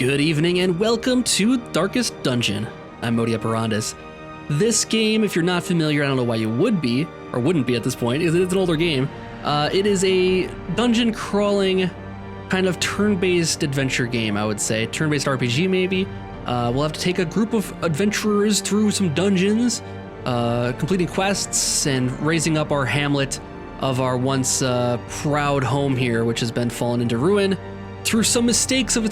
Good evening and welcome to Darkest Dungeon. I'm Modi Operandus. This game, if you're not familiar, I don't know why you would be, or wouldn't be at this point, it's an older game. It is a dungeon crawling, kind of turn-based adventure game, I would say. Turn-based RPG, maybe. We'll have to take a group of adventurers through some dungeons, completing quests and raising up our Hamlet of our once proud home here, which has been fallen into ruin through some mistakes of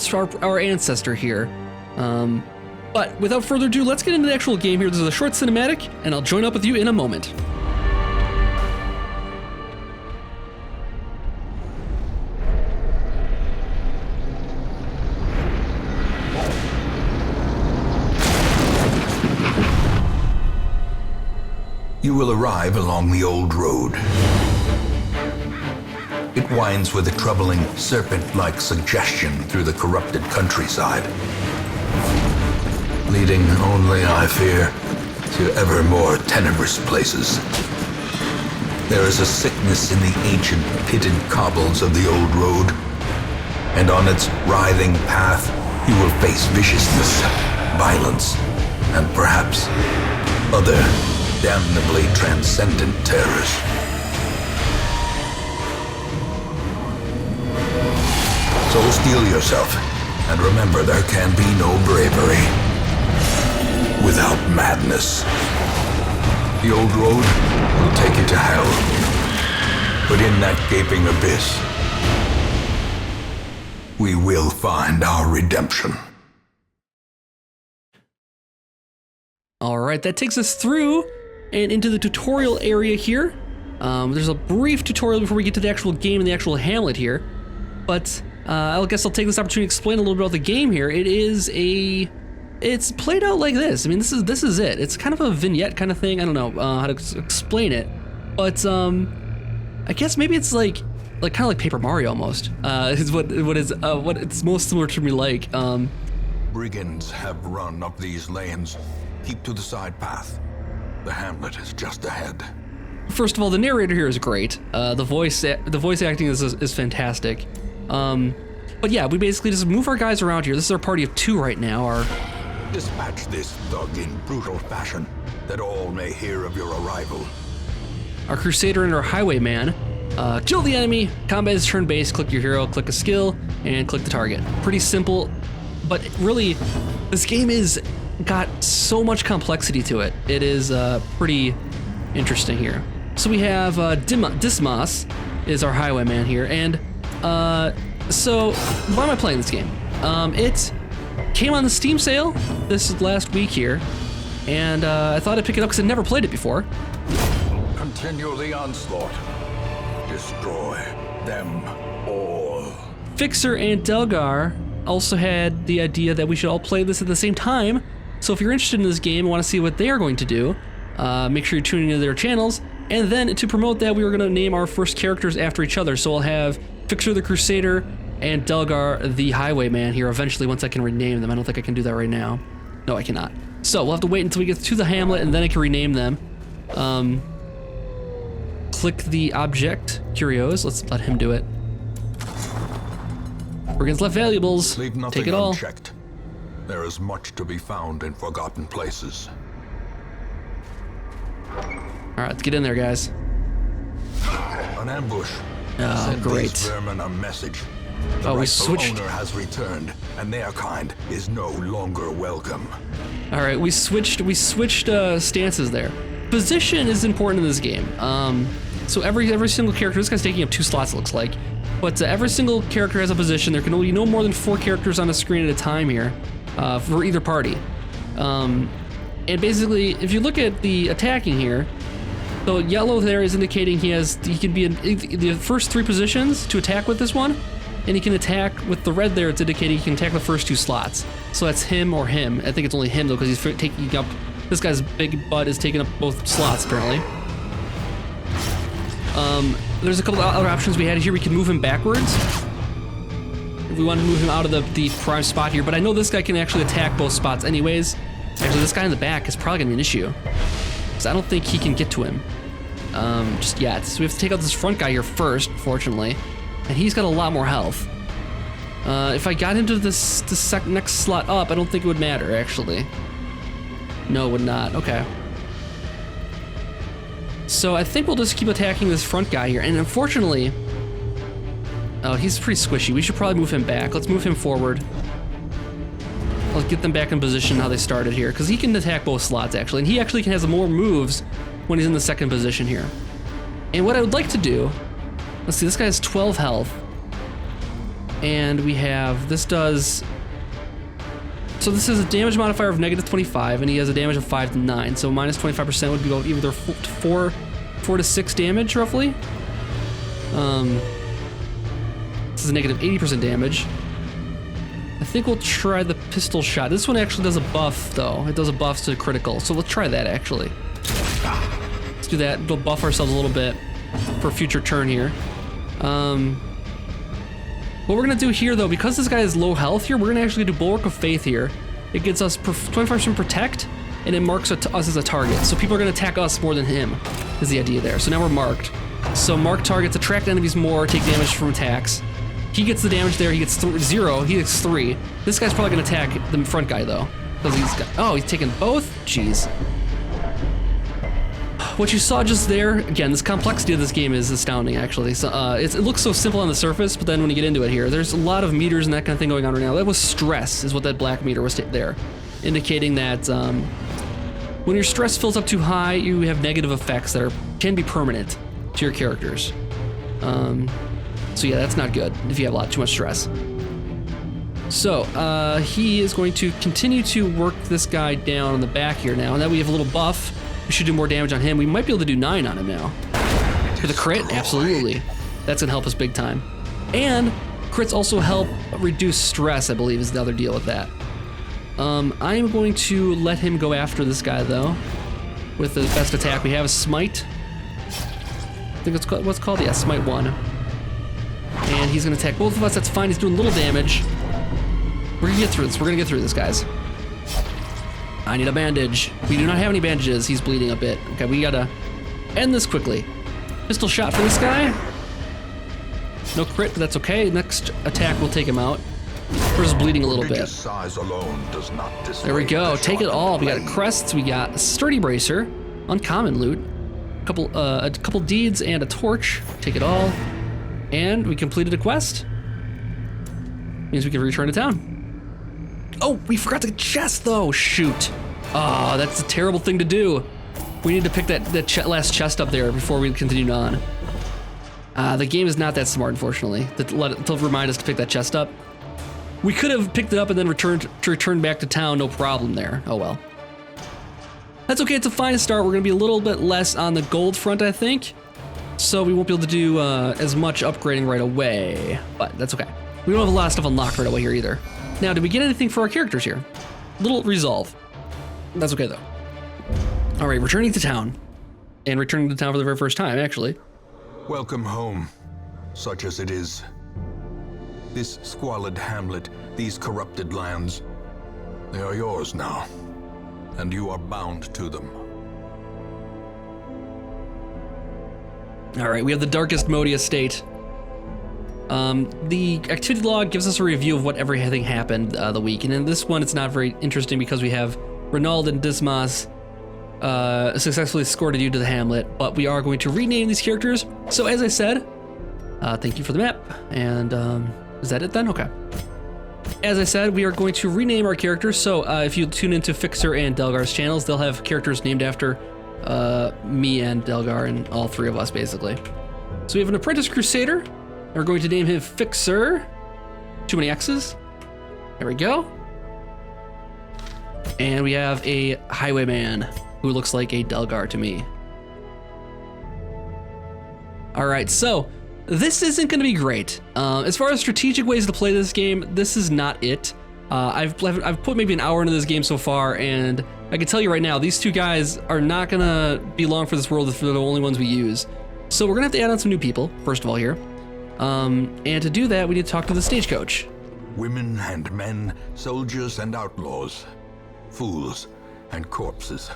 our ancestor here. But without further ado, let's get into the actual game here. This is a short cinematic, and I'll join up with you in a moment. You will arrive along the old road. It winds with a troubling, serpent-like suggestion through the corrupted countryside, leading only, I fear, to ever more tenebrous places. There is a sickness in the ancient pitted cobbles of the old road, and on its writhing path you will face viciousness, violence, and perhaps other damnably transcendent terrors. So steel yourself, and remember there can be no bravery without madness. The old road will take you to hell, but in that gaping abyss, we will find our redemption. All right, that takes us through and into the tutorial area here. There's a brief tutorial before we get to the actual game and the actual Hamlet here, but I guess I'll take this opportunity to explain a little bit about the game here. It's played out like this. I mean, this is it. It's kind of a vignette kind of thing. I don't know how to explain it, but I guess maybe it's like kind of like Paper Mario almost. Is what it's most similar to me like. Brigands have run up these lanes. Keep to the side path. The Hamlet is just ahead. First of all, the narrator here is great. The voice acting is fantastic. But yeah, we basically just move our guys around here. This is our party of 2 right now. Dispatch this thug in brutal fashion, that all may hear of your arrival. Our crusader and our highwayman. Kill the enemy. Combat is turn-based. Click your hero, click a skill, and click the target. Pretty simple, but really, this game is got so much complexity to it. It is pretty interesting here. So we have Dismas is our highwayman here, and so why am I playing this game? It came on the Steam sale this last week here, and I thought I'd pick it up because I'd never played it before. Continue the onslaught. Destroy them all. Fixer and Delgar also had the idea that we should all play this at the same time. So if you're interested in this game and want to see what they are going to do, make sure you're tuning into their channels. And then to promote that, we were going to name our first characters after each other. So we'll have Fixer the Crusader and Delgar the Highwayman here eventually once I can rename them. I don't think I can do that right now. No, I cannot. So we'll have to wait until we get to the Hamlet and then I can rename them. Click the object, curios. Let's let him do it. Brigands left valuables. Leave nothing Take it all. unchecked. There is much to be found in forgotten places. All right, let's get in there, guys. An ambush. Oh, Send great. these vermin a message. The Oh, we rightful switched. owner has returned, and their kind is no longer welcome. All right, we switched stances there. Position is important in this game. So every single character, this guy's taking up 2 slots, it looks like, but every single character has a position. There can only be no more than 4 characters on the screen at a time here for either party. And basically, if you look at the attacking here, so yellow there is indicating he can be in the first 3 positions to attack with this one, and he can attack with the red there. It's indicating he can attack the first 2 slots. So that's him or him. I think it's only him though, because he's taking up. This guy's big butt is taking up both slots apparently. There's a couple of other options we had here. We can move him backwards if we want to move him out of the prime spot here. But I know this guy can actually attack both spots anyways. Actually, this guy in the back is probably gonna be an issue, because I don't think he can get to him just yet. So we have to take out this front guy here first, fortunately, and he's got a lot more health. If I got into this next slot up, I don't think it would matter, actually. No, it would not. Okay. So I think we'll just keep attacking this front guy here. And unfortunately... Oh, he's pretty squishy. We should probably move him back. Let's move him forward. Let's get them back in position how they started here. Because he can attack both slots, actually. And he actually has more moves when he's in the second position here. And what I would like to do... Let's see, this guy has 12 health. And we have... This does... So this is a damage modifier of negative 25, and he has a damage of 5 to 9. So minus 25% would be about either 4 to 6 damage, roughly. This is a negative 80% damage. I think we'll try the pistol shot. This one actually does a buff, though. It does a buff to critical, so let's try that, actually. Let's do that. We'll buff ourselves a little bit for a future turn here. What we're gonna do here, though, because this guy has low health here, we're gonna actually do Bulwark of Faith here. It gets us 25% protect, and it marks us as a target. So people are gonna attack us more than him, is the idea there. So now we're marked. So marked targets attract enemies more, take damage from attacks. He gets the damage there, he gets 0, he gets 3. This guy's probably gonna attack the front guy, though. Because he's got, oh, he's taking both? Jeez. What you saw just there, again, this complexity of this game is astounding, actually. So, it looks so simple on the surface, but then when you get into it here, there's a lot of meters and that kind of thing going on right now. That was stress, is what that black meter was there, indicating that when your stress fills up too high, you have negative effects that can be permanent to your characters. So yeah, that's not good if you have too much stress. So, he is going to continue to work this guy down on the back here now, and then we have a little buff. We should do more damage on him. We might be able to do 9 on him now. For the crit, absolutely. That's gonna help us big time. And crits also help reduce stress, I believe, is the other deal with that. I am going to let him go after this guy, though, with the best attack we have, is Smite. I think it's called, what's it called? Yeah, Smite 1. And he's gonna attack both of us, that's fine, he's doing a little damage. We're gonna get through this, guys. I need a bandage. We do not have any bandages. He's bleeding a bit. Okay, we gotta end this quickly. Pistol shot for this guy. No crit, but that's okay. Next attack will take him out. We're just bleeding a little bit. Size alone does not there we go. Take it all. We got crests. We got a sturdy bracer, uncommon loot, a couple deeds and a torch. Take it all, and we completed a quest. Means we can return to town. Oh, we forgot the chest, though. Shoot. Oh, that's a terrible thing to do. We need to pick that last chest up there before we continue on. The game is not that smart, unfortunately, to remind us to pick that chest up. We could have picked it up and then returned back to town, no problem there. Oh, well. That's okay. It's a fine start. We're going to be a little bit less on the gold front, I think. So we won't be able to do as much upgrading right away, but that's okay. We don't have a lot of stuff unlocked right away here either. Now, did we get anything for our characters here? Little resolve. That's okay, though. All right, returning to town. And returning to town for the very first time, actually. Welcome home, such as it is. This squalid hamlet, these corrupted lands, they are yours now, and you are bound to them. All right, we have the darkest Modi estate. The activity log gives us a review of what everything happened the week, and in this one it's not very interesting because we have Renald and Dismas successfully escorted you to the Hamlet, but we are going to rename these characters. So as I said, thank you for the map, and is that it then? Okay. As I said, we are going to rename our characters, so if you tune into Fixer and Delgar's channels, they'll have characters named after me and Delgar and all three of us, basically. So we have an Apprentice Crusader. We're going to name him Fixer. Too many X's. There we go. And we have a Highwayman who looks like a Delgar to me. All right, so this isn't going to be great. As far as strategic ways to play this game, this is not it. I've put maybe an hour into this game so far, and I can tell you right now, these two guys are not going to be long for this world if they're the only ones we use. So we're going to have to add on some new people, first of all, here. And to do that, we need to talk to the stagecoach. Women and men, soldiers and outlaws, fools and corpses.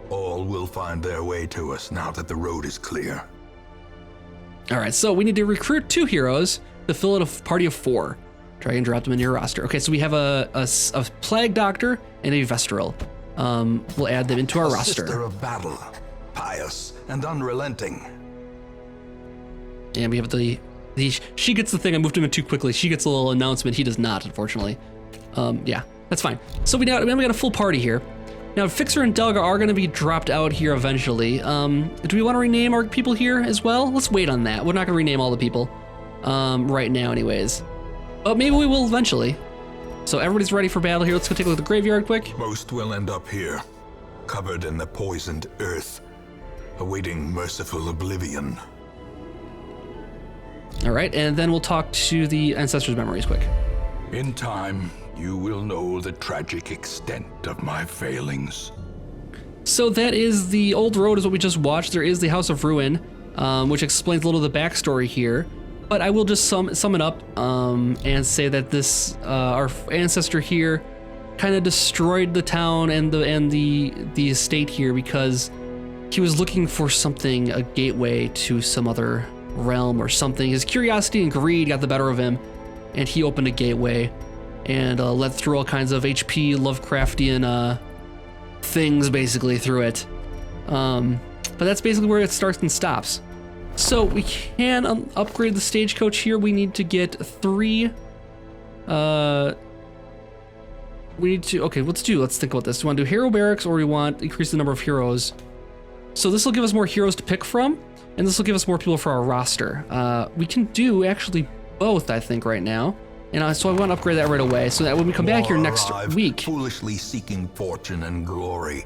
All will find their way to us now that the road is clear. All right, so we need to recruit 2 heroes to fill out a party of 4. Drag and drop them into your roster. Okay, so we have a plague doctor and a Vesteril. We'll add them into our roster. Sister of battle, pious and unrelenting. And we have she gets the thing. I moved him in too quickly. She gets a little announcement. He does not, unfortunately. Yeah, that's fine. So we got a full party here. Now, Fixer and Delga are going to be dropped out here eventually. Do we want to rename our people here as well? Let's wait on that. We're not going to rename all the people right now anyways. But maybe we will eventually. So everybody's ready for battle here. Let's go take a look at the graveyard quick. Most will end up here, covered in the poisoned earth, awaiting merciful oblivion. All right, and then we'll talk to the Ancestors' memories quick. In time, you will know the tragic extent of my failings. So that is the Old Road is what we just watched. There is the House of Ruin, which explains a little of the backstory here. But I will just sum it up and say that this our ancestor here kind of destroyed the town and the estate here because he was looking for something, a gateway to some other realm or something. His curiosity and greed got the better of him, and he opened a gateway and let through all kinds of HP Lovecraftian things basically through it. But that's basically where it starts and stops. So we can upgrade the stagecoach here. We need to get 3. Okay, let's think about this. Do we want to do hero barracks or do we want to increase the number of heroes? So this will give us more heroes to pick from, and this will give us more people for our roster. We can do actually both, I think, right now. And so I want to upgrade that right away so that when we come back here next week. Foolishly seeking fortune and glory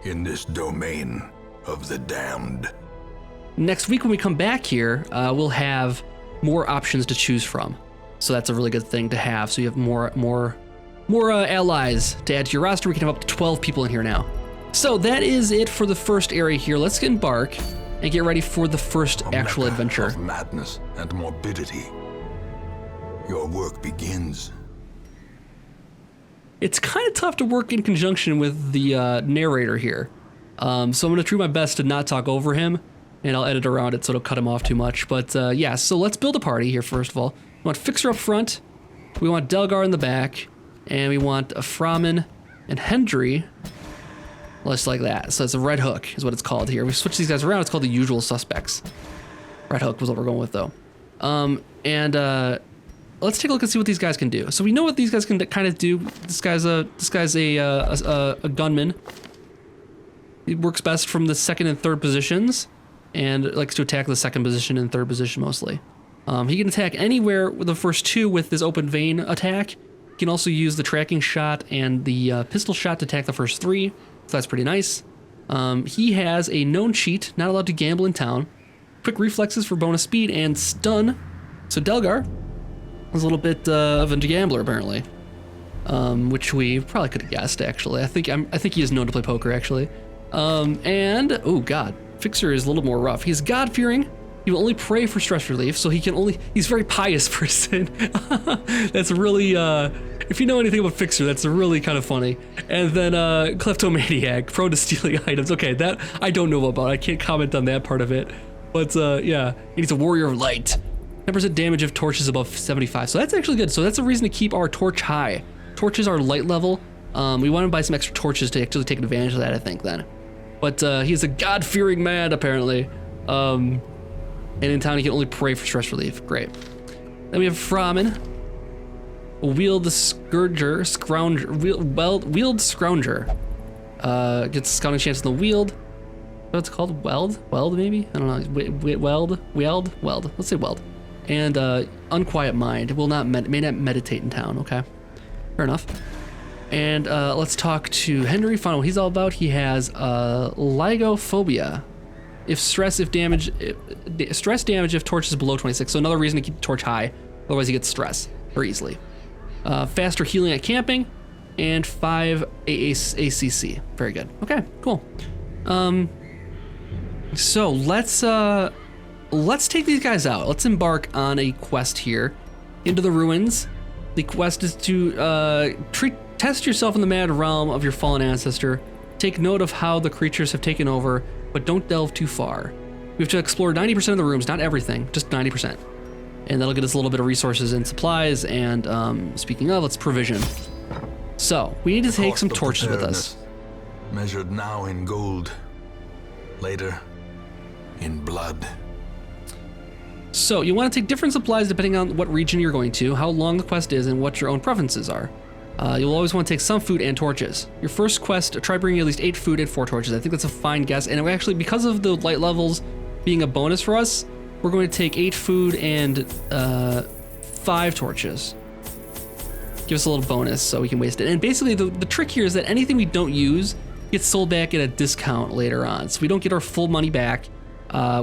in this domain of the damned. Next week when we come back here, we'll have more options to choose from. So that's a really good thing to have. So you have more allies to add to your roster. We can have up to 12 people in here now. So that is it for the first area here. Let's embark and get ready for the first actual adventure. Of madness and morbidity. Your work begins. It's kind of tough to work in conjunction with the narrator here. So I'm going to try my best to not talk over him, and I'll edit around it so it'll cut him off too much. But yeah, so let's build a party here first of all. We want Fixer up front, we want Delgar in the back, and we want a Framin and Hendry, just like that. So it's a Red Hook is what it's called here. We switch these guys around, it's called the Usual Suspects. Red Hook was what we're going with though. Let's take a look and see what these guys can do. So we know what these guys can kind of do. This guy's a gunman. He works best from the second and third positions, and likes to attack the second position and third position mostly. He can attack anywhere with the first 2 with his open vein attack. He can also use the tracking shot and the pistol shot to attack the first 3, so that's pretty nice. He has a known cheat, not allowed to gamble in town, quick reflexes for bonus speed, and stun. So Delgar was a little bit of a gambler apparently, which we probably could have guessed actually. I think he is known to play poker actually. And oh god, Fixer is a little more rough. He's God-fearing. He will only pray for stress relief, so he's a very pious person. That's really, if you know anything about Fixer, that's really kind of funny. And then Kleptomaniac, prone to stealing items. Okay, that I don't know about. I can't comment on that part of it. But yeah, he needs a Warrior of Light. 10% damage if torches above 75. So that's actually good. So that's a reason to keep our torch high. Torches are light level. We want to buy some extra torches to actually take advantage of that, I think, then. But he's a God-fearing man, apparently. And in town, he can only pray for stress relief. Great. Then we have Framin. Wield the Scrounger. Wield Scrounger. Gets scouting chance on the wield. What's it called? Weld? Weld, maybe? I don't know. Weld? Let's say weld. And Unquiet Mind. May not meditate in town, okay? Fair enough. And let's talk to Henry, find out what he's all about. He has Lygophobia. Stress damage if torch is below 26. So another reason to keep the torch high. Otherwise he gets stress very easily. Faster healing at camping, and 5 ACC. Very good. Okay, cool. So let's take these guys out. Let's embark on a quest here into the ruins. The quest is to test yourself in the mad realm of your fallen ancestor. Take note of how the creatures have taken over, but don't delve too far. We have to explore 90% of the rooms, not everything, just 90%. and that'll get us a little bit of resources and supplies. And speaking of, let's provision. So we need to take some torches with us. Measured now in gold, later in blood. So you want to take different supplies depending on what region you're going to, how long the quest is, and what your own preferences are. You'll always want to take some food and torches. Your first quest, try bringing at least 8 food and 4 torches. I think that's a fine guess. And actually, because of the light levels being a bonus for us, we're going to take 8 food and 5 torches. Give us a little bonus so we can waste it. And basically, the trick here is that anything we don't use gets sold back at a discount later on. So we don't get our full money back.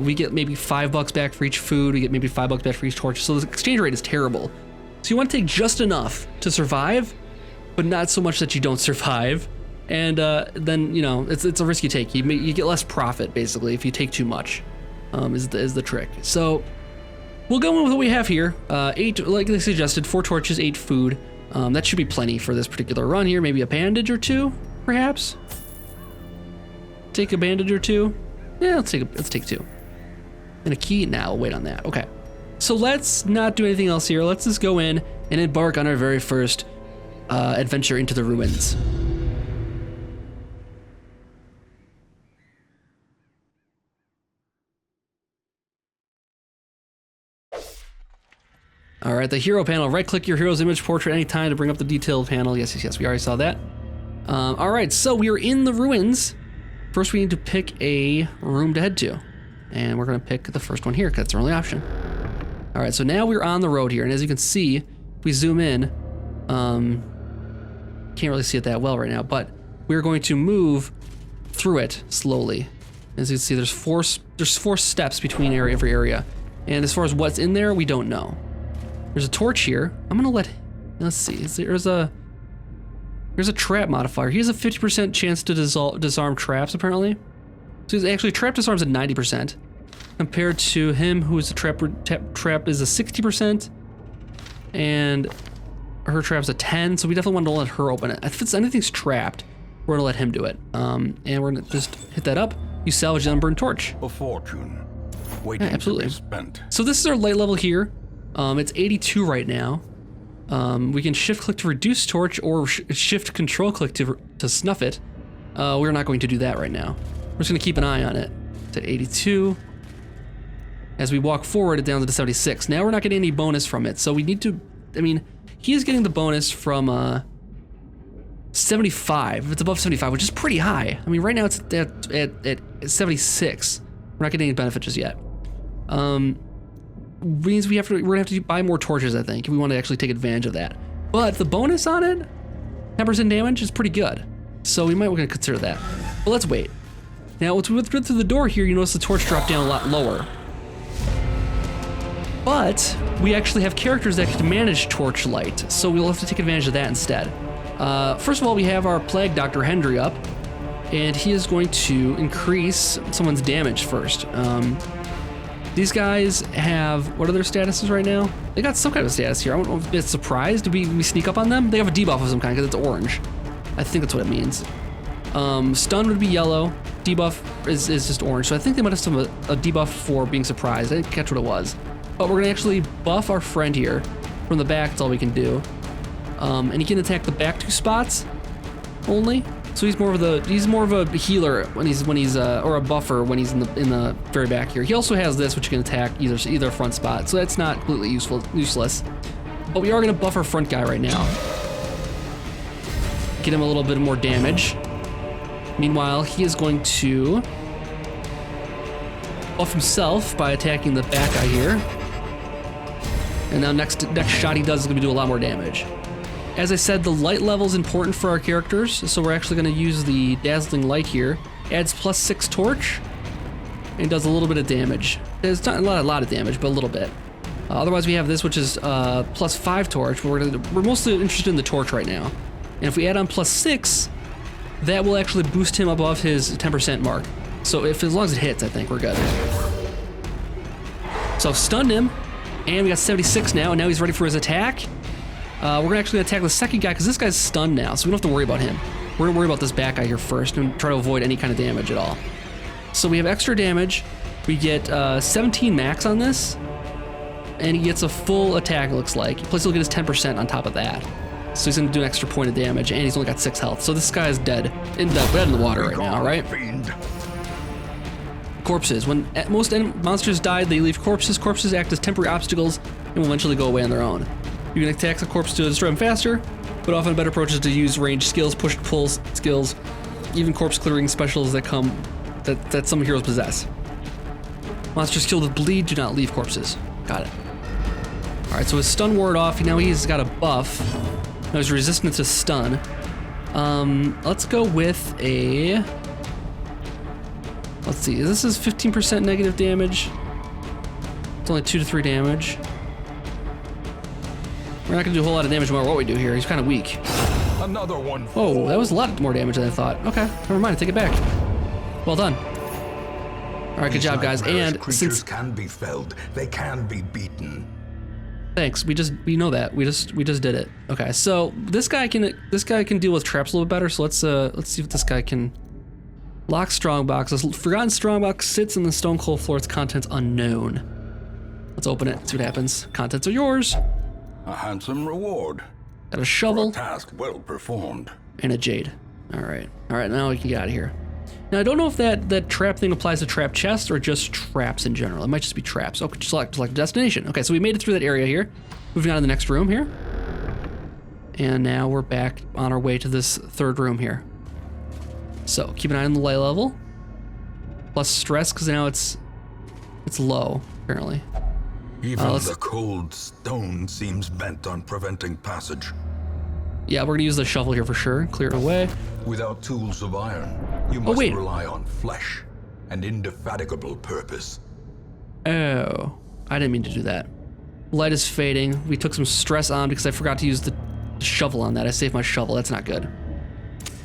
We get maybe $5 back for each food. We get maybe $5 back for each torch. So the exchange rate is terrible. So you want to take just enough to survive, but not so much that you don't survive. And then, you know, it's a risk you take. You get less profit, basically, if you take too much, is the trick. So we'll go in with what we have here. 8, like they suggested, 4 torches, 8 food. That should be plenty for this particular run here. Maybe a bandage or 2, perhaps? Take a bandage or 2? Yeah, let's take 2. And a key? Now, we'll wait on that. Okay. So let's not do anything else here. Let's just go in and embark on our very first adventure into the ruins. All right, the hero panel. Right-click your hero's image portrait anytime to bring up the detailed panel. Yes, yes, yes. We already saw that. All right, so we are in the ruins. First, we need to pick a room to head to. And we're going to pick the first one here because that's our only option. All right, so now we're on the road here. And as you can see, if we zoom in, can't really see it that well right now, but we're going to move through it slowly. As you can see, there's four steps between every area. And as far as what's in there, we don't know. There's a torch here. I'm going to let's see. There's a trap modifier. He has a 50% chance to disarm traps, apparently. So he's actually, trap disarms at 90%, compared to him, who is a trap is a 60%, and her trap's a 10, so we definitely want to let her open it. If it's anything's trapped, we're gonna let him do it. And we're gonna just hit that up. You salvage the unburned torch. A fortune waiting absolutely. to be spent. So this is our light level here. It's 82 right now. We can shift click to reduce torch or shift control click to snuff it. We're not going to do that right now. We're just gonna keep an eye on it. It's at 82. As we walk forward, it down to 76. Now we're not getting any bonus from it, so we need to, I mean, he is getting the bonus from 75. If it's above 75, which is pretty high. I mean, right now it's at 76. We're not getting any benefit just yet. Means we're gonna have to buy more torches, I think, if we want to actually take advantage of that. But the bonus on it, 10% damage, is pretty good. So we might want to consider that. But let's wait. Now, once we went through the door here, you notice the torch dropped down a lot lower. But we actually have characters that can manage torch light, so we'll have to take advantage of that instead. First of all, we have our Plague Dr. Hendry up, and he is going to increase someone's damage first. These guys have, what are their statuses right now? They got some kind of status here. I don't know if it's surprised. Did we sneak up on them? They have a debuff of some kind because it's orange. I think that's what it means. Stun would be yellow. Debuff is just orange. So I think they might have some a debuff for being surprised. I didn't catch what it was. But we're gonna actually buff our friend here from the back. That's all we can do. And he can attack the back 2 spots only. So he's more of a healer when he's or a buffer when he's in the very back here. He also has this, which can attack either front spot. So that's not completely useless. But we are gonna buff our front guy right now. Get him a little bit more damage. Meanwhile, he is going to buff himself by attacking the back guy here. And now next shot he does is gonna do a lot more damage. As I said, the light level is important for our characters, so we're actually going to use the Dazzling Light here. Adds +6 torch, and does a little bit of damage. It's not a lot of damage, but a little bit. Otherwise, we have this, which is +5 torch. We're mostly interested in the torch right now. And if we add on +6, that will actually boost him above his 10% mark. So as long as it hits, I think we're good. So I've stunned him, and we got 76 now, and now he's ready for his attack. We're actually gonna attack the second guy because this guy's stunned now, so we don't have to worry about him. We're gonna worry about this back guy here first and try to avoid any kind of damage at all. So we have extra damage. We get 17 max on this, and he gets a full attack, it looks like. Plus he'll get his 10% on top of that. So he's gonna do an extra point of damage, and he's only got 6 health. So this guy is dead in the water right now, right? Corpses. When most monsters die, they leave corpses. Corpses act as temporary obstacles and will eventually go away on their own. You can attack the corpse to destroy them faster, but often a better approach is to use ranged skills, push and pull skills, even corpse clearing specials that some heroes possess. Monsters killed with bleed do not leave corpses. Got it. Alright, so his stun ward off. Now he's got a buff. Now he's resistant to stun. Let's go with a... Let's see, this is 15% negative damage. It's only 2 to 3 damage. We're not gonna do a whole lot of damage no matter what we do here. He's kind of weak. Another one. Oh, that was a lot more damage than I thought. Okay, never mind, I take it back. Well done. All right, good job, guys. And creatures can be felled, they can be beaten. Thanks. We know that. We just did it. Okay, so this guy can deal with traps a little bit better. So let's see if this guy can. Lock strongbox. This forgotten strongbox sits in the stone cold floor. Its contents unknown. Let's open it. See what happens. Contents are yours. A handsome reward. Got a shovel. For a task well performed. And a jade. All right. Now we can get out of here. Now I don't know if that trap thing applies to trap chests or just traps in general. It might just be traps. Okay, select destination. Okay, so we made it through that area here. Moving on to the next room here. And now we're back on our way to this third room here. So keep an eye on the light level. Plus stress, because now it's low, apparently. Even the cold stone seems bent on preventing passage. Yeah, we're gonna use the shovel here for sure. Clear it away. Without tools of iron, you must rely on flesh and indefatigable purpose. Oh, I didn't mean to do that. Light is fading. We took some stress on because I forgot to use the shovel on that. I saved my shovel. That's not good.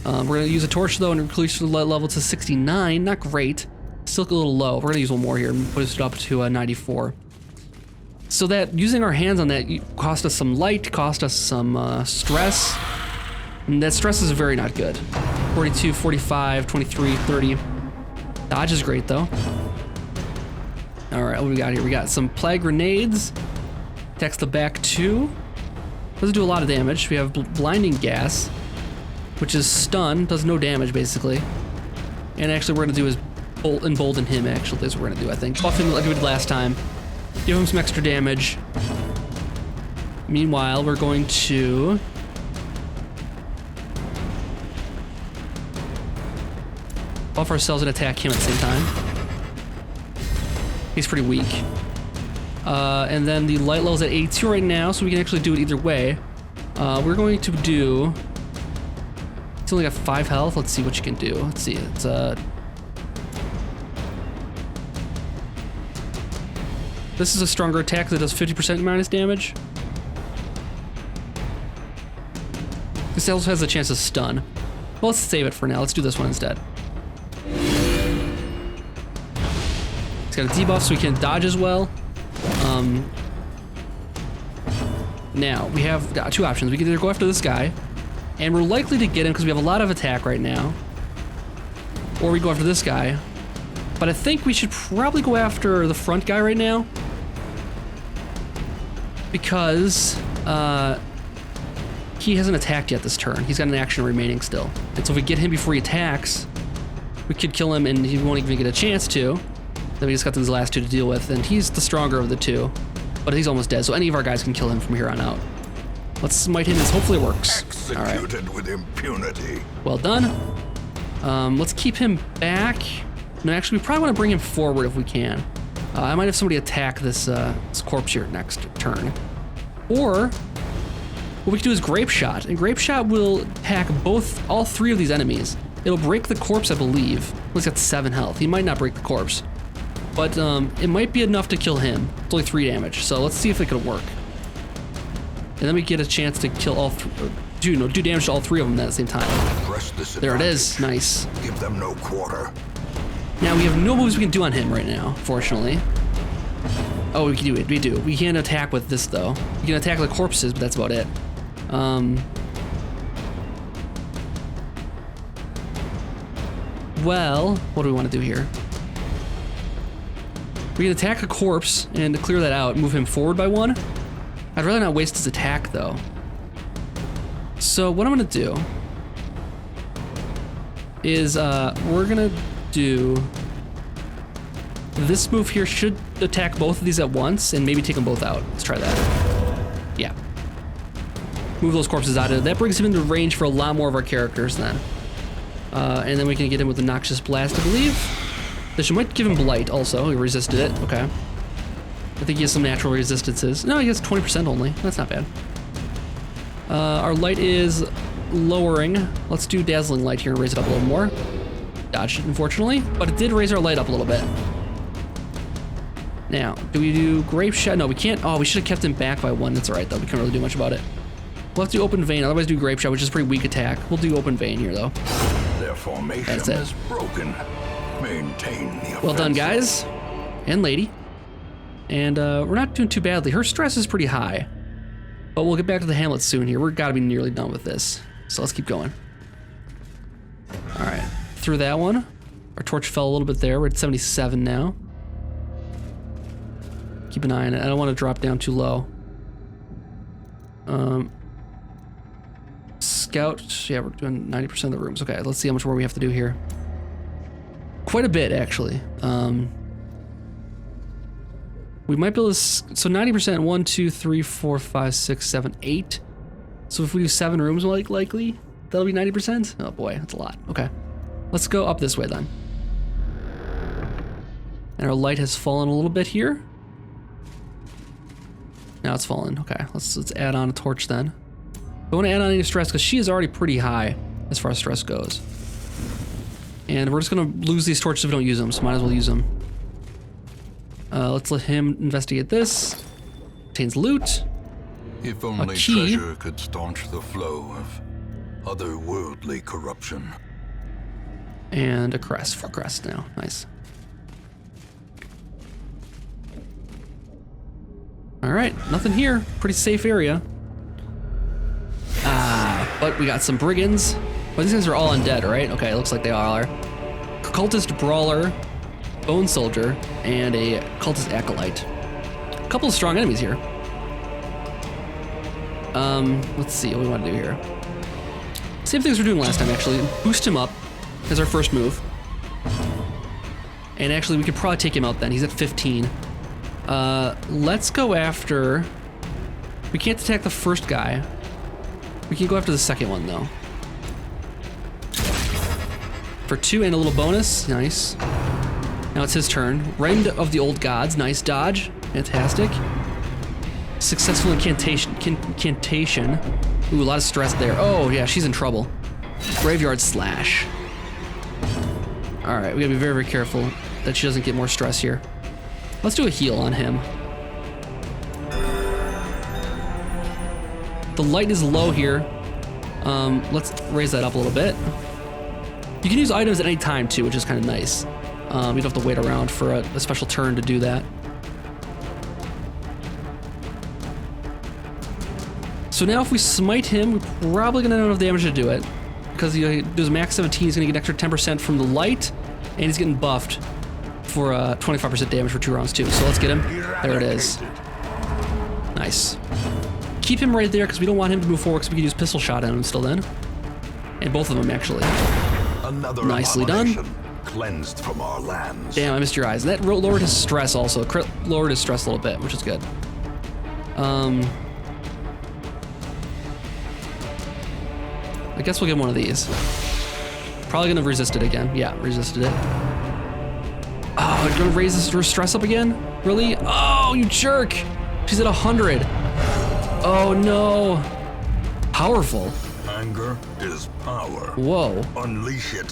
We're gonna use a torch though and increase the light level to 69. Not great. Still a little low. We're gonna use one more here and put it up to 94. So that using our hands on that cost us some light, cost us some stress. And that stress is very not good. 42, 45, 23, 30. Dodge is great though. All right, what do we got here? We got some plague grenades. Attacks the back 2. Doesn't do a lot of damage. We have blinding gas, which is stun, does no damage basically. And actually we're gonna do is embolden him actually, is what we're gonna do, I think. Buff him like we did last time. Give him some extra damage. Meanwhile, we're going to buff ourselves and attack him at the same time. He's pretty weak. And then the light level's at 82 right now, so we can actually do it either way. We're going to do... It's only got 5 health. Let's see what you can do. Let's see. It's This is a stronger attack that does 50% minus damage. This also has a chance to stun. Well, let's save it for now. Let's do this one instead. It's got a debuff so we can dodge as well. Now, we have 2 options. We can either go after this guy, and we're likely to get him because we have a lot of attack right now. Or we go after this guy. But I think we should probably go after the front guy right now. Because he hasn't attacked yet this turn. He's got an action remaining still. And so if we get him before he attacks, we could kill him and he won't even get a chance to. Then we just got these last 2 to deal with, and he's the stronger of the 2. But he's almost dead, so any of our guys can kill him from here on out. Let's smite him, and hopefully it works. Executed with impunity. Well done. Let's keep him back. No, actually, we probably want to bring him forward if we can. I might have somebody attack this corpse here next turn. Or what we can do is Grape Shot, and Grape Shot will attack all 3 of these enemies. It'll break the corpse, I believe. He's got 7 health. He might not break the corpse, but it might be enough to kill him. It's only 3 damage, so let's see if it could work. And then we get a chance to kill all 3, do damage to all 3 of them at the same time. There it is. Nice. Give them no quarter. Now we have no moves we can do on him right now, fortunately. Oh, we can do it. We do. We can't attack with this though. We can attack the corpses, but that's about it. Well, what do we want to do here? We can attack a corpse and to clear that out, move him forward by 1. I'd rather not waste his attack though. So what I'm gonna do is we're gonna do this move here. Should attack both of these at once and maybe take them both out. Let's try that. Yeah. Move those corpses out of it. That brings him into range for a lot more of our characters then. And then we can get him with the Noxious Blast, I believe. This might give him Blight also. He resisted it. Okay. I think he has some natural resistances. No, he has 20% only. That's not bad. Our light is lowering. Let's do Dazzling Light here and raise it up a little more. Dodged it, unfortunately, but it did raise our light up a little bit. Now, do we do Grape Shot? No, we can't. Oh, we should have kept him back by 1. That's all right, though. We can't really do much about it. We'll have to do Open Vein, otherwise do Grape Shot, which is a pretty weak attack. We'll do Open Vein here, though. Their formation is broken. Maintain the Well done, guys. And lady. And we're not doing too badly. Her stress is pretty high. But we'll get back to the Hamlet soon here. We're gotta be nearly done with this. So let's keep going. All right, through that one. Our torch fell a little bit there. We're at 77 now. Keep an eye on it. I don't want to drop down too low. Scout, yeah, we're doing 90% of the rooms. Okay, let's see how much more we have to do here. Quite a bit, actually. We might be able to, so 90%, 1, 2, 3, 4, 5, 6, 7, 8. So if we do 7 rooms, likely, that'll be 90%? Oh boy, that's a lot. Okay, let's go up this way then. And our light has fallen a little bit here. Now it's fallen. Okay, let's add on a torch then. I want to add on any stress because she is already pretty high as far as stress goes. And we're just gonna lose these torches if we don't use them, so might as well use them. Let's let him investigate this. Contains loot. If only treasure could staunch the flow of otherworldly corruption. And a crest for crest now. Nice. All right, nothing here. Pretty safe area. But we got some brigands. Well, these guys are all undead, right? Okay, it looks like they all are. Cultist Brawler, Bone Soldier, and a Cultist Acolyte. A couple of strong enemies here. Let's see what we want to do here. Same things we're doing last time, actually. Boost him up as our first move. And actually, we could probably take him out then. He's at 15. Let's go after... We can't attack the first guy. We can go after the second one, though. For 2 and a little bonus. Nice. Now it's his turn. Rend of the Old Gods. Nice dodge. Fantastic. Successful incantation. Ooh, a lot of stress there. Oh, yeah, she's in trouble. Graveyard Slash. All right, we gotta be very, very careful that she doesn't get more stress here. Let's do a heal on him. The light is low here. Let's raise that up a little bit. You can use items at any time too, which is kind of nice. You don't have to wait around for a special turn to do that. So now if we smite him, we're probably gonna have enough damage to do it. Because he does max 17, he's gonna get an extra 10% from the light, and he's getting buffed for 25% damage for 2 rounds too. So let's get him. There it is. Nice. Keep him right there because we don't want him to move forward because we can use pistol shot on him still then. And both of them actually. Another nicely done. Cleansed from our lands. Damn, I missed your eyes. That lowered his stress also. Lowered his stress a little bit, which is good. I guess we'll get one of these. Probably gonna resist it again. Yeah, resisted it. Oh, you're gonna raise this stress up again? Really? Oh, you jerk! She's at 100. Oh no. Powerful. Anger is power. Whoa. Unleash it.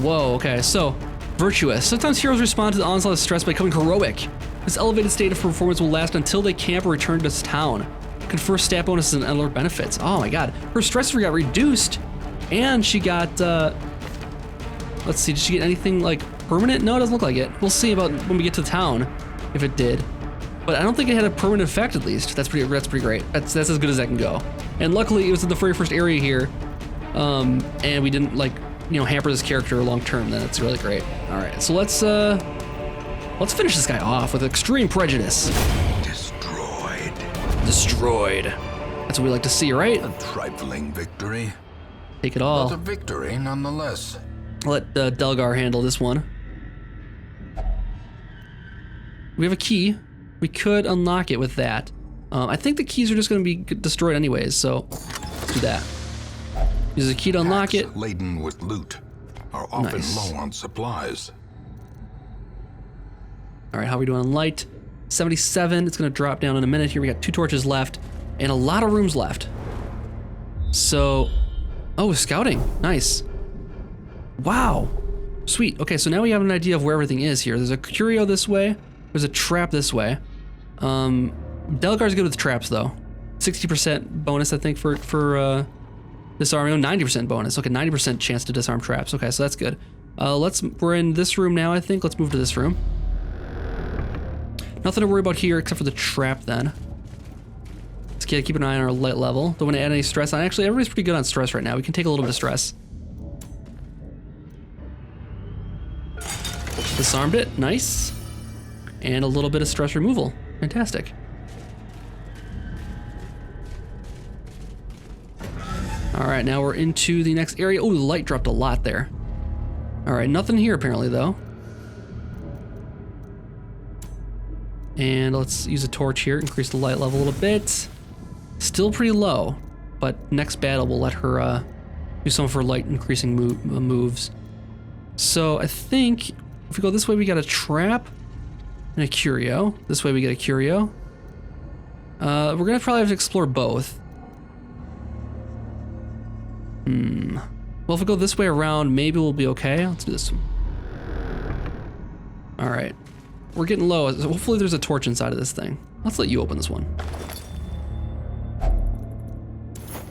Whoa, okay, so virtuous. Sometimes heroes respond to the onslaught of stress by becoming heroic. This elevated state of performance will last until they camp or return to this town. Confer stat bonuses and other benefits. Oh my god. Her stress got reduced. And she got, let's see, did she get anything like permanent? No, it doesn't look like it. We'll see about when we get to town if it did. But I don't think it had a permanent effect at least. That's pretty great. That's as good as that can go. And luckily it was in the very first area here. And we didn't like, hamper this character long term. Then it's really great. All right, so let's Let's finish this guy off with extreme prejudice. Destroyed. Destroyed. That's what we like to see, right? A trifling victory, Take it but a all. victory nonetheless. Let Delgar handle this one. We have a key. We could unlock it with that. I think the keys are just going to be destroyed anyways, so let's do that. Use a key to unlock Packs it. laden with loot are often Nice. low on supplies. All right, how are we doing on light? 77. It's going to drop down in a minute here. We got 2 torches left and a lot of rooms left. So, oh, scouting. Nice. Wow. Sweet. Okay, so now we have an idea of where everything is here. There's a curio this way. There's a trap this way. Delgar's good with traps though. 60% bonus, I think, for disarming. 90% bonus. Okay, 90% chance to disarm traps. Okay, so that's good. We're in this room now, I think. Let's move to this room. Nothing to worry about here except for the trap then. Let's keep an eye on our light level. Don't want to add any stress on. Actually, everybody's pretty good on stress right now. We can take a little bit of stress. Disarmed it. Nice. And a little bit of stress removal. Fantastic. All right, now we're into the next area. Oh, the light dropped a lot there. All right, nothing here apparently though. And let's use a torch here, increase the light level a little bit. Still pretty low, but next battle we'll let her do some of her light increasing moves. So I think if we go this way, we got a trap and a curio. This way we get a curio. We're gonna probably have to explore both. Well, if we go this way around, maybe we'll be okay. Let's do this one. All right. We're getting low. Hopefully there's a torch inside of this thing. Let's let you open this one.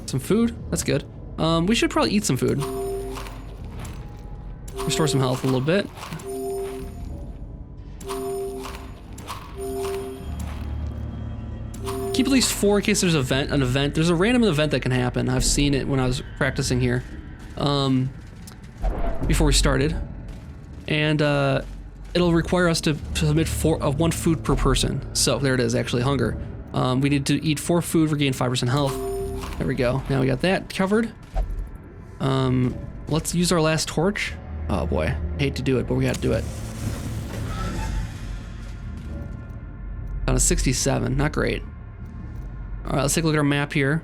Some food. That's good. We should probably eat some food. Restore some health a little bit. Keep at least 4 in case there's an event. There's a random event that can happen. I've seen it when I was practicing here. Before we started. And it'll require us to submit 1 food per person. So there it is, actually, hunger. We need to eat 4 food, regain 5% health. There we go. Now we got that covered. Let's use our last torch. Oh boy, hate to do it, but we gotta do it. Down to 67, not great. All right, let's take a look at our map here.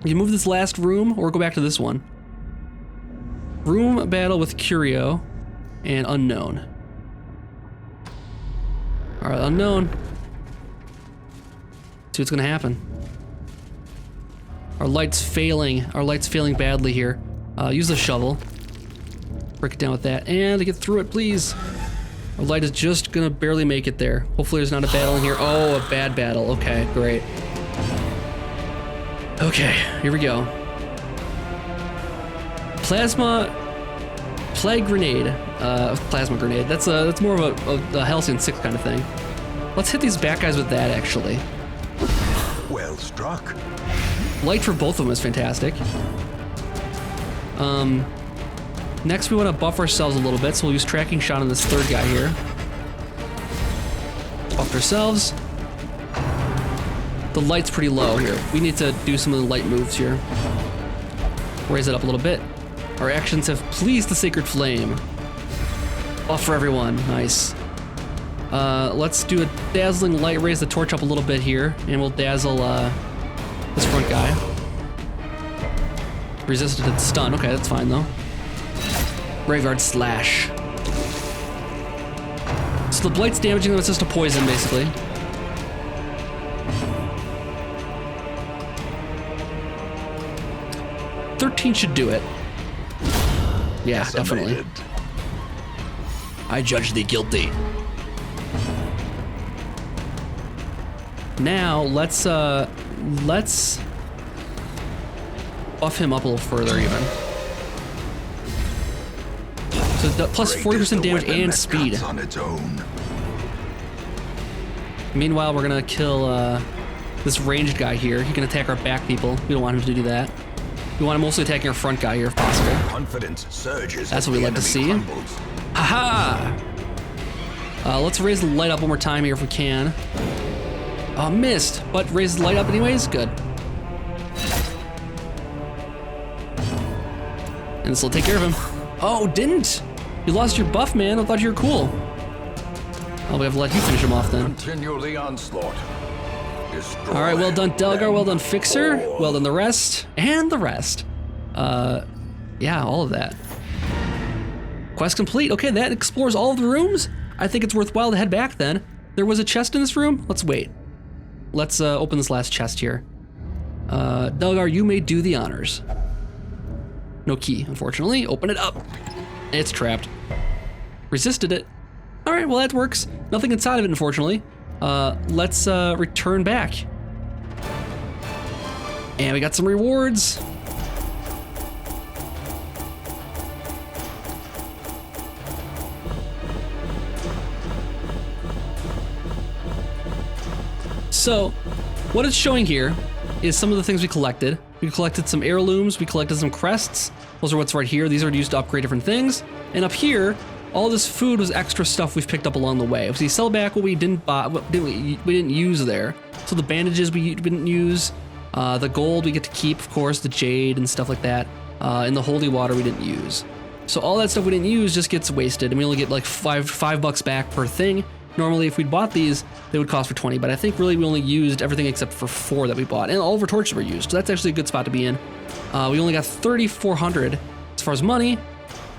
You can move this last room or go back to this one. Room battle with curio and unknown. All right, unknown. See what's gonna happen. Our light's failing. Our light's failing badly here. Use the shovel. Break it down with that. And to get through it, please. Our light is just gonna barely make it there. Hopefully there's not a battle in here. Oh, a bad battle. Okay, great. Okay, here we go. Plague grenade. Plasma grenade. That's more of a Halcyon 6 kind of thing. Let's hit these bad guys with that, actually. Well struck. Light for both of them is fantastic. Next we want to buff ourselves a little bit, so we'll use tracking shot on this third guy here. Buffed ourselves. The light's pretty low here. We need to do some of the light moves here. Raise it up a little bit. Our actions have pleased the sacred flame. Buff for everyone, nice. Let's do a dazzling light, raise the torch up a little bit here, and we'll dazzle this front guy. Resisted to the stun, okay, that's fine though. Graveyard slash. So the blight's damaging them, it's just a poison basically. $13 should do it. Yeah, definitely. I judge thee guilty. Now let's buff him up a little further even. So plus 40% damage and speed. On its own. Meanwhile, we're gonna kill this ranged guy here. He can attack our back people. We don't want him to do that. We want him mostly attacking our front guy here if possible. Confidence surges. That's what we like to see. Haha! Let's raise the light up one more time here if we can. Oh, missed, but raise the light up anyways. Good. And this will take care of him. Oh, didn't. You lost your buff, man. I thought you were cool. Oh, we have to let you finish him off then. Continue the onslaught. Destroy. All right, well done, Delgar. Well done, Fixer. Well done, the rest. And the rest. Yeah, all of that. Quest complete. Okay, that explores all of the rooms. I think it's worthwhile to head back then. There was a chest in this room. Let's wait. Let's open this last chest here. Delgar, you may do the honors. No key, unfortunately. Open it up. It's trapped. Resisted it. All right, well, that works. Nothing inside of it, unfortunately. Let's return back. And we got some rewards. So, what it's showing here is some of the things we collected. We collected some heirlooms, we collected some crests. Those are what's right here. These are used to upgrade different things. And up here, all this food was extra stuff we've picked up along the way. So you sell back what we didn't buy, we didn't use there. So the bandages we didn't use, the gold we get to keep, of course, the jade and stuff like that, and the holy water we didn't use. So all that stuff we didn't use just gets wasted, and we only get like five bucks back per thing. Normally, if we'd bought these, they would cost for 20, but I think really we only used everything except for 4 that we bought, and all of our torches were used, so that's actually a good spot to be in. We only got 3,400 as far as money,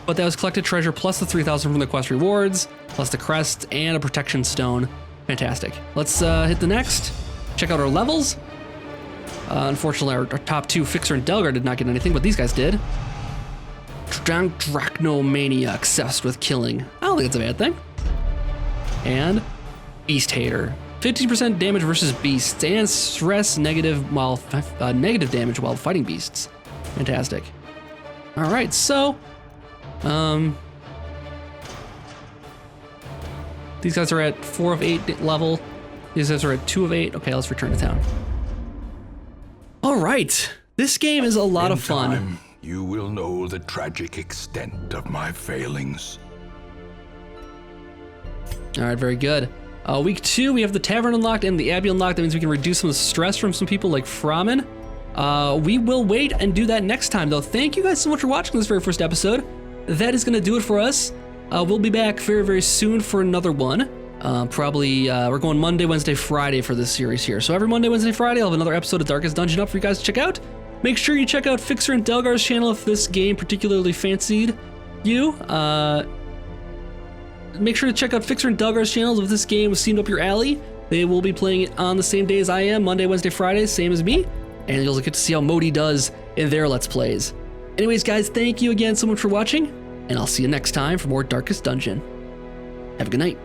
but that was collected treasure plus the 3,000 from the quest rewards, plus the crest and a protection stone. Fantastic. Let's hit the next. Check out our levels. Unfortunately, our top 2, Fixer and Delgar, did not get anything, but these guys did. Drachnomania, obsessed with killing. I don't think it's a bad thing. And Beast Hater. 15% damage versus beasts and stress negative while negative damage while fighting beasts. Fantastic. All right, so these guys are at 4 of 8 level. These guys are at 2 of 8. Okay, let's return to town. All right, this game is a lot of fun. In time, you will know the tragic extent of my failings. All right, very good. Week 2, we have the Tavern unlocked and the Abbey unlocked. That means we can reduce some of the stress from some people like famine. We will wait and do that next time, though. Thank you guys so much for watching this very first episode. That is going to do it for us. We'll be back very, very soon for another one. Probably, we're going Monday, Wednesday, Friday for this series here. So every Monday, Wednesday, Friday, I'll have another episode of Darkest Dungeon up for you guys to check out. Make sure you check out Fixer and Delgar's channel if this game particularly fancied you. Make sure to check out Fixer and Delgar's channels if this game seemed up your alley. They will be playing it on the same day as I am, Monday, Wednesday, Friday, same as me. And you'll get to see how Modi does in their Let's Plays. Anyways, guys, thank you again so much for watching, and I'll see you next time for more Darkest Dungeon. Have a good night.